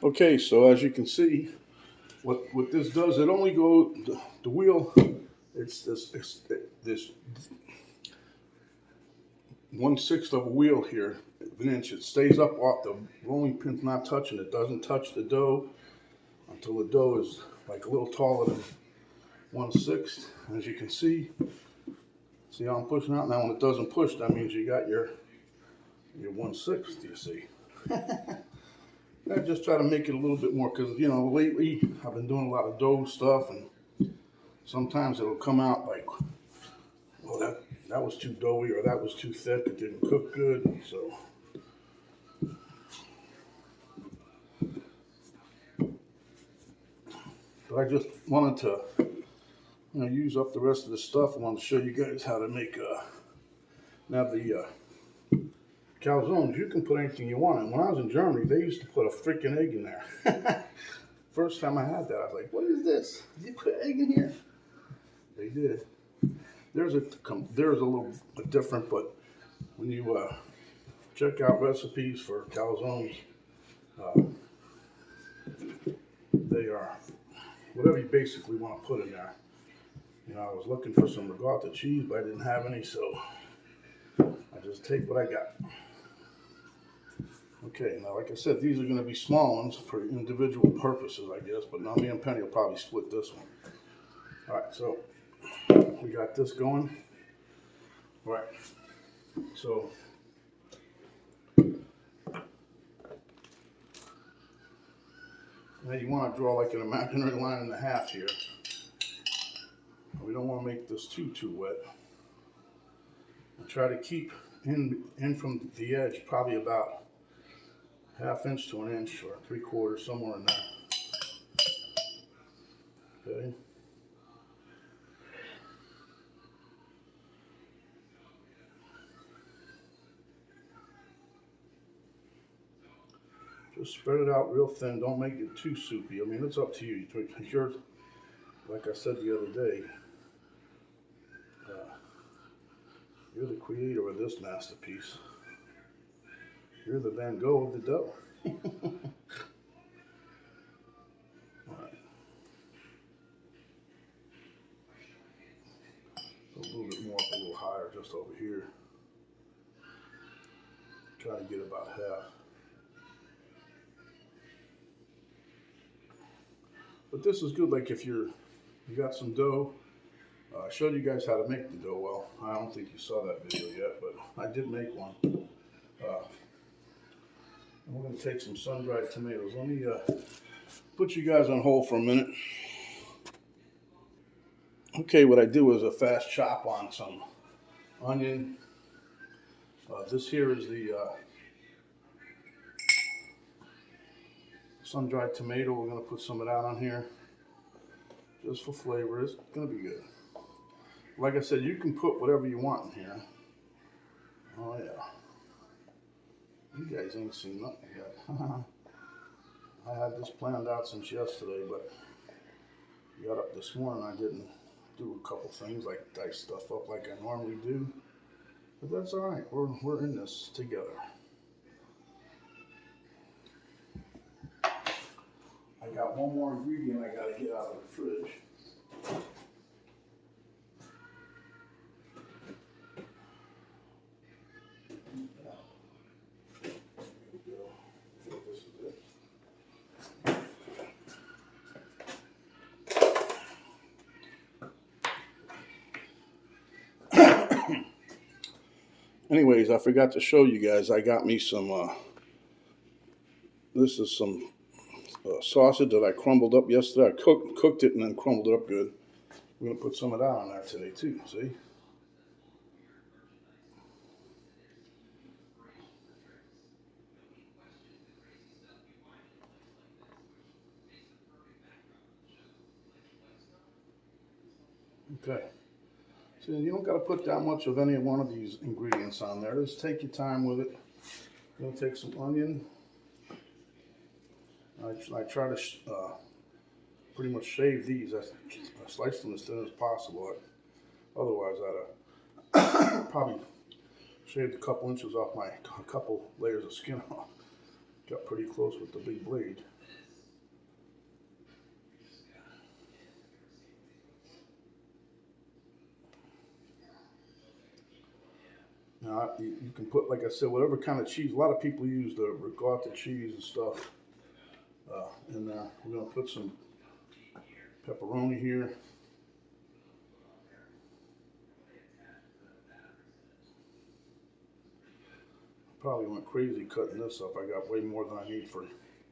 Okay, so as you can see, what this does, it only go the wheel. This 1/6 of a wheel here, an inch. It stays up off the rolling pin's not touching. It doesn't touch the dough until the dough is like a little taller than 1/6. As you can see how I'm pushing out now. When it doesn't push, that means you got your 1/6. You see. I just try to make it a little bit more because lately I've been doing a lot of dough stuff, and sometimes it'll come out like, well, that was too doughy or that was too thick. It didn't cook good. So but I just wanted to use up the rest of the stuff. I wanted to show you guys how to make now the calzones. You can put anything you want. And when I was in Germany, they used to put a freaking egg in there. First time I had that, I was like, what is this? Did you put egg in here? They did. There's a little bit different, but when you check out recipes for calzones, they are whatever you basically want to put in there. I was looking for some ricotta cheese, but I didn't have any, so I just take what I got. Okay, now like I said, these are going to be small ones for individual purposes, I guess, but now me and Penny will probably split this one. All right, so we got this going. All right, so now you want to draw like an imaginary line and a half here. We don't want to make this too wet. I try to keep in from the edge probably about 1/2 inch to 1 inch or 3/4, somewhere in there. Okay. Just spread it out real thin. Don't make it too soupy. I mean, it's up to you. You're, like I said the other day, you're the creator of this masterpiece. You're the Van Gogh of the dough. All right. A little bit more, up a little higher, just over here. Try to get about half. But this is good, like if you got some dough. I showed you guys how to make the dough. Well, I don't think you saw that video yet, but I did make one. We're going to take some sun-dried tomatoes. Let me put you guys on hold for a minute. Okay, what I do is a fast chop on some onion. This here is the sun-dried tomato. We're going to put some of that on here just for flavor. It's going to be good. Like I said, you can put whatever you want in here. Oh yeah. You guys ain't seen nothing yet. I had this planned out since yesterday, but got up this morning. I didn't do a couple things like dice stuff up like I normally do. But that's all right. We're in this together. I got one more ingredient I got to get out of the fridge. Anyways, I forgot to show you guys. I got me some. This is some sausage that I crumbled up yesterday. I cooked it and then crumbled it up good. We're gonna put some of that on there today too. See? Okay. So you don't got to put that much of any one of these ingredients on there. Just take your time with it. I'm gonna take some onion. I try to pretty much shave these. I slice them as thin as possible. Otherwise, I'd probably shaved a couple inches off a couple layers of skin off. Got pretty close with the big blade. Now, you can put, like I said, whatever kind of cheese. A lot of people use the ricotta cheese and stuff in there. We're going to put some pepperoni here. Probably went crazy cutting this up. I got way more than I need for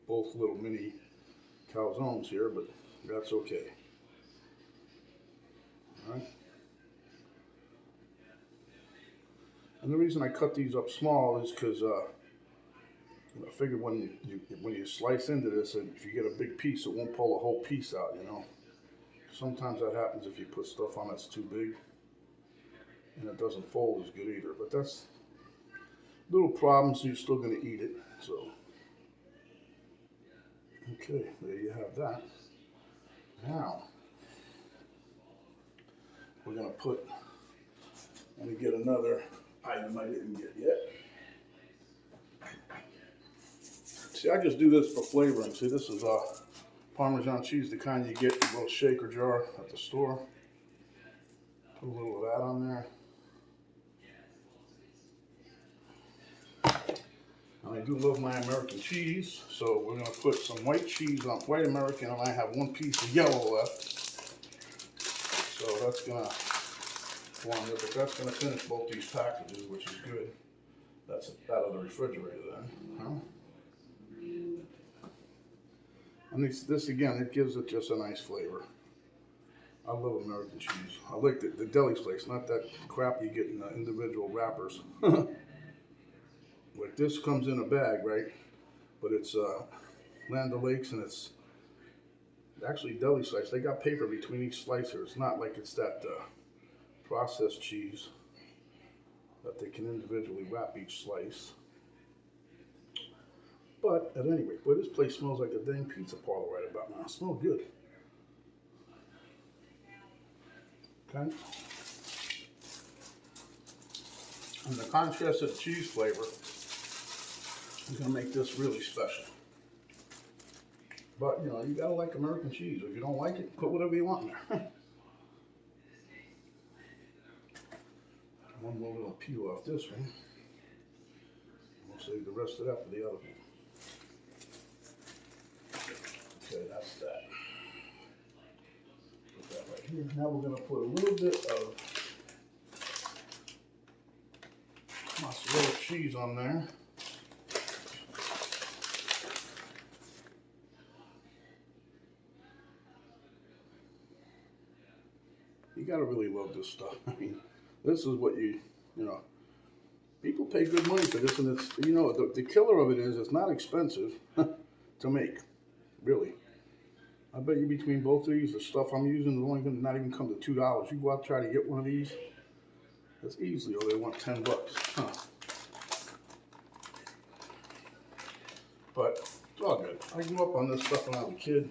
both little mini calzones here, but that's okay. All right. And the reason I cut these up small is because I figured when you slice into this, if you get a big piece, it won't pull the whole piece out, you know. Sometimes that happens if you put stuff on that's too big, and it doesn't fold as good either. But that's little problems, so you're still going to eat it. So, okay, there you have that. Now, we're going to let me get another item I didn't get yet. See, I just do this for flavoring. See, this is Parmesan cheese, the kind you get in a little shaker jar at the store. Put a little of that on there. And I do love my American cheese, so we're going to put some white cheese on, white American, and I have one piece of yellow left. So that's going to go on there, but that's going to finish both these packages, which is good. That's out of the refrigerator then. Huh? And this again, it gives it just a nice flavor. I love American cheese. I like the deli flakes, not that crap you get in the individual wrappers. Like this comes in a bag, right? But it's Land O'Lakes, and it's actually deli slice. They got paper between each slicer. It's not like it's that processed cheese that they can individually wrap each slice. But at any rate, boy, this place smells like a dang pizza parlor right about now. It smells good. Okay. And the contrast of the cheese flavor is going to make this really special. But, you know, you got to like American cheese. If you don't like it, put whatever you want in there. One more little peel off this one. We'll save the rest of that for the other one. Okay, that's that. Put that right here. Now we're going to put a little bit of mozzarella cheese on there. You gotta really love this stuff. I mean, this is what you know, people pay good money for this, and it's, you know, the killer of it is it's not expensive to make, really. I bet you between both of these, the stuff I'm using is only gonna not even come to $2. You go out and try to get one of these, it's easily, oh, they want $10. Huh. But it's all good. I grew up on this stuff when I was a kid.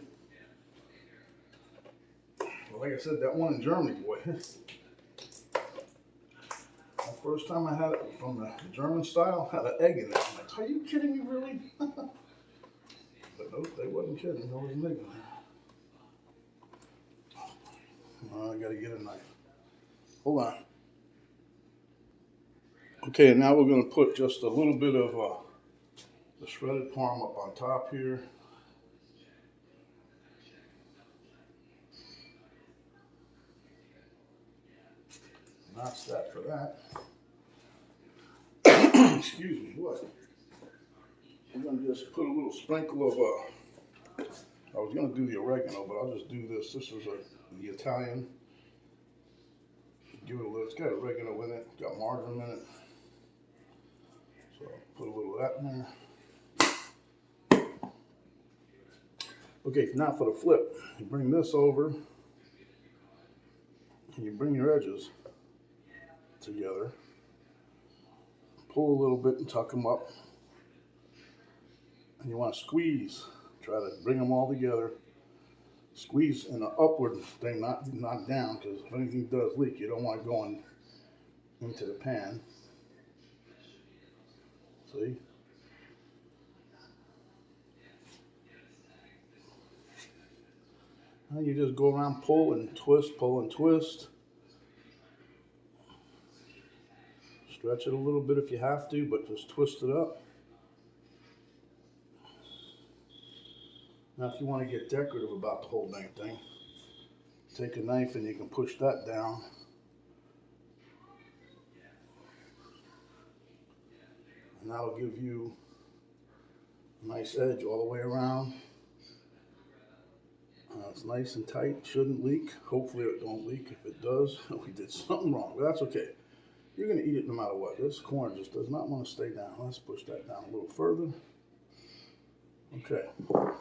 Well, like I said, that one in Germany, boy. The first time I had it from the German style, had an egg in it. I'm like, are you kidding me, really? But nope, they wasn't kidding. There was an egg in there. I gotta get a knife. Hold on. Okay, and now we're gonna put just a little bit of the shredded parm up on top here. That's that for that. Excuse me, what? I'm gonna just put a little sprinkle of I was gonna do the oregano, but I'll just do this. This is the Italian. Give it a little, it's got oregano in it, got marjoram in it. So I'll put a little of that in there. Okay, now for the flip. You bring this over, and you bring your edges together. Pull a little bit and tuck them up. And you want to squeeze. Try to bring them all together. Squeeze in an upward thing, not down, because if anything does leak, you don't want it going into the pan. See? And you just go around, pull and twist, Stretch it a little bit if you have to, but just twist it up. Now if you want to get decorative about the whole dang thing, take a knife and you can push that down. And that'll give you a nice edge all the way around. It's nice and tight, shouldn't leak. Hopefully it don't leak. If it does, we did something wrong, but that's okay. You're gonna eat it no matter what. This corn just does not want to stay down. Let's push that down a little further. Okay. All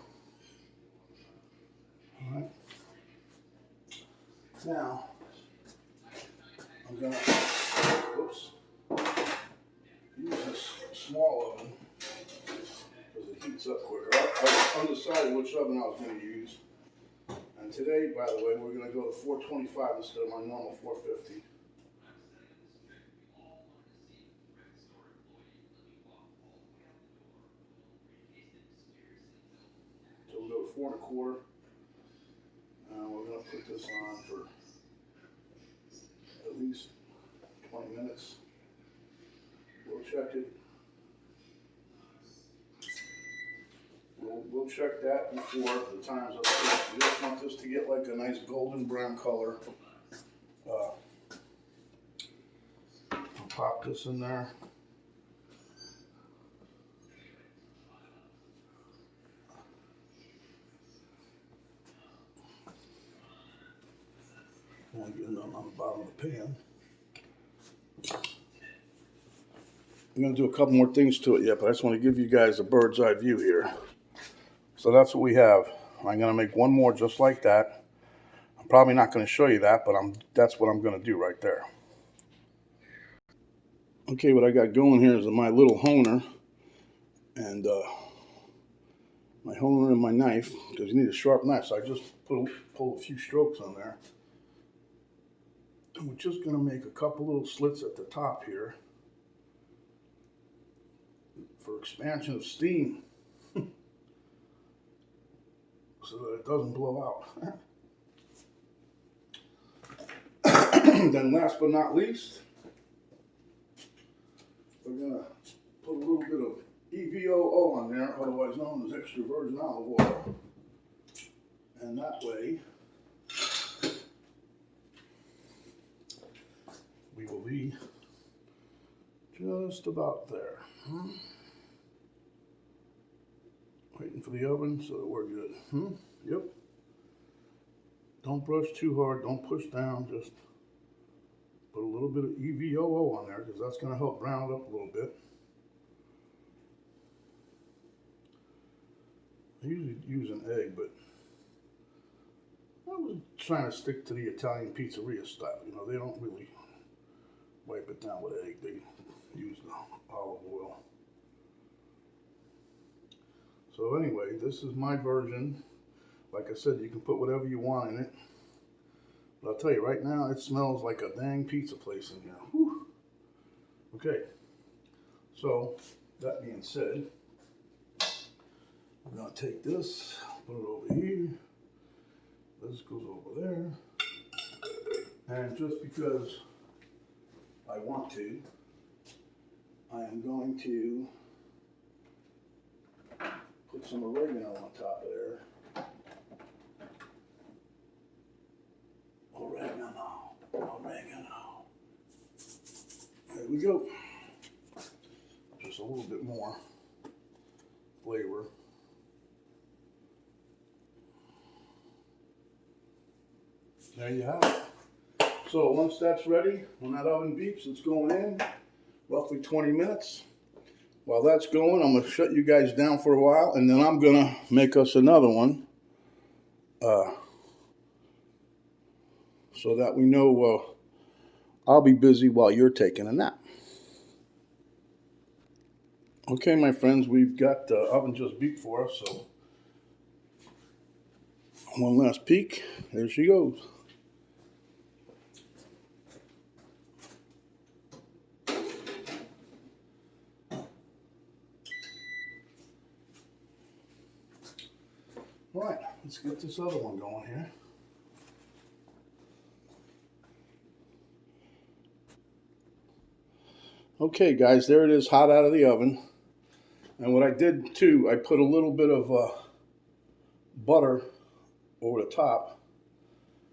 right. Now, I'm gonna, whoops, use this small oven because it heats up quicker. I undecided which oven I was gonna use. And today, by the way, we're gonna go to 425 instead of my normal 450. So we'll go to 4 1/4. We're going to put this on for at least 20 minutes. We'll check it. We'll check that before the time's up. We just want this to get like a nice golden brown color. I'll pop this in there. And get it on the bottom of the pan. I'm going to do a couple more things to it yet, but I just want to give you guys a bird's eye view here. So that's what we have. I'm going to make one more just like that. I'm probably not going to show you that, but that's what I'm going to do right there. Okay, what I got going here is my little honer. And my honer and my knife, because you need a sharp knife, so I just pull a few strokes on there. And we're just going to make a couple little slits at the top here for expansion of steam so that it doesn't blow out. Then last but not least, we're going to put a little bit of EVOO on there, otherwise known as extra virgin olive oil. And that way, we will be just about there. Waiting for the oven so that we're good. Yep. Don't brush too hard, don't push down, just put a little bit of EVOO on there because that's going to help brown it up a little bit. I usually use an egg, but I was trying to stick to the Italian pizzeria style. You know, they don't really wipe it down with egg, they use the olive oil. So anyway, this is my version. Like I said, you can put whatever you want in it. But I'll tell you right now, it smells like a dang pizza place in here. Whew. Okay, so that being said, I'm gonna take this, put it over here. This goes over there. And just because I want to, I am going to put some oregano on top of there. Oregano. There we go. Just a little bit more flavor. There you have it. So once that's ready, when that oven beeps, it's going in, roughly 20 minutes. While that's going, I'm going to shut you guys down for a while, and then I'm going to make us another one. So that we know I'll be busy while you're taking a nap. Okay, my friends, we've got the oven just beeped for us, so one last peek. There she goes. All right, let's get this other one going here. Okay, guys, there it is, hot out of the oven. And what I did too, I put a little bit of butter over the top.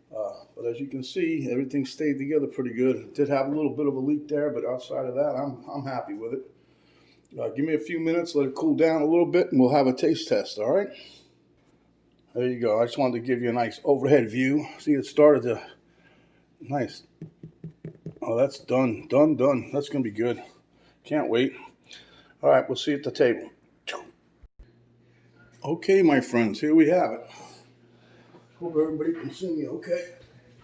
But as you can see, everything stayed together pretty good. It did have a little bit of a leak there, but outside of that, I'm happy with it. Give me a few minutes, let it cool down a little bit, and we'll have a taste test, all right? There you go. I just wanted to give you a nice overhead view. See, it started to, nice. Oh, that's done, done. That's going to be good. Can't wait. All right, we'll see you at the table. Okay, my friends, here we have it. Hope everybody can see me okay.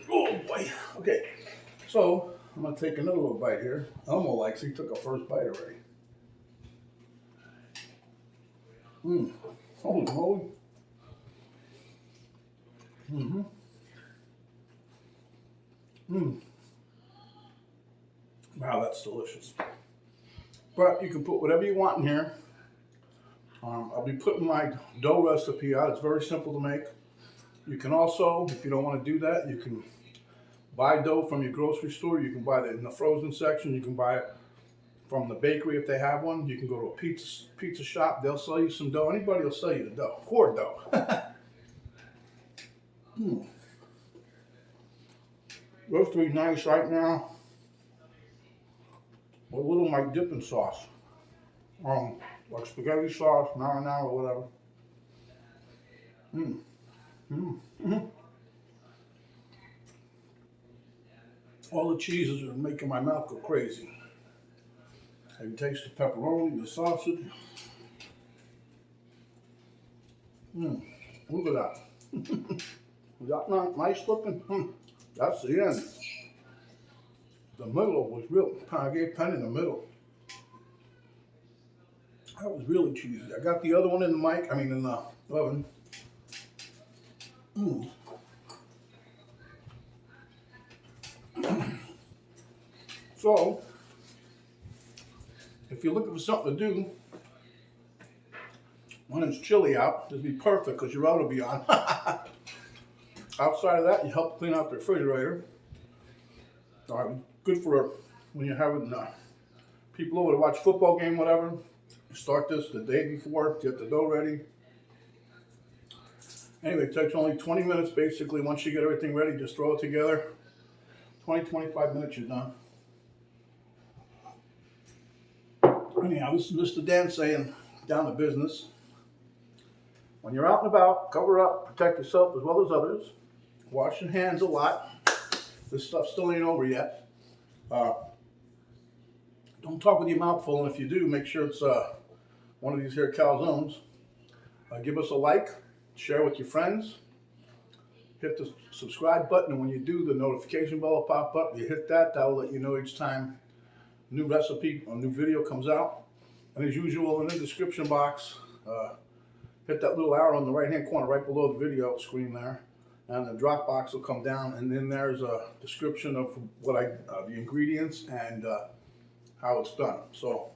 Oh, boy. Okay, so I'm going to take another little bite here. Elmo actually took a first bite already. Holy moly. Wow, that's delicious. But you can put whatever you want in here. I'll be putting my dough recipe out. It's very simple to make. You can also, if you don't want to do that, you can buy dough from your grocery store. You can buy it in the frozen section. You can buy it from the bakery if they have one. You can go to a pizza shop. They'll sell you some dough. Anybody will sell you the dough. Pour dough. Roastery nice right now. With a little of my dipping sauce. Like spaghetti sauce, marinara, or whatever. All the cheeses are making my mouth go crazy. I can taste the pepperoni, the sausage. Look at that. Is that not nice looking? That's the end. The middle was real, I gave Penny in the middle. That was really cheesy. I got the other one in the oven. So, if you're looking for something to do, when it's chilly out, this would be perfect because your oven will be on. Outside of that, you help clean out the refrigerator. Good for when you're having people over to watch a football game, whatever. You start this the day before, get the dough ready. Anyway, it takes only 20 minutes basically. Once you get everything ready, just throw it together. 20-25 minutes, you're done. Anyhow, this is Mr. Dan saying, down to business. When you're out and about, cover up, protect yourself as well as others. Wash your hands a lot. This stuff still ain't over yet. Don't talk with your mouth full, and if you do, make sure it's one of these here calzones. Give us a like, share with your friends. Hit the subscribe button, and when you do, the notification bell will pop up. You hit that, that'll let you know each time a new recipe or new video comes out. And as usual, in the description box, hit that little arrow in the right-hand corner right below the video screen there. And the drop box will come down, and then there's a description of the ingredients and how it's done. So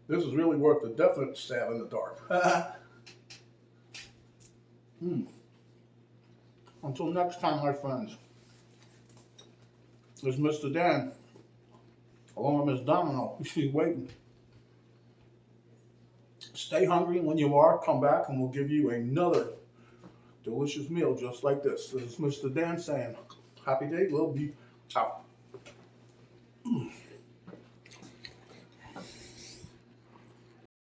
this is really worth the definite stab in the dark. Until next time, my friends. There's Mr. Dan, along with Miss Domino. She's waiting. Stay hungry, and when you are, come back, and we'll give you another delicious meal just like this. This is Mr. Dan saying, happy day, we'll be out.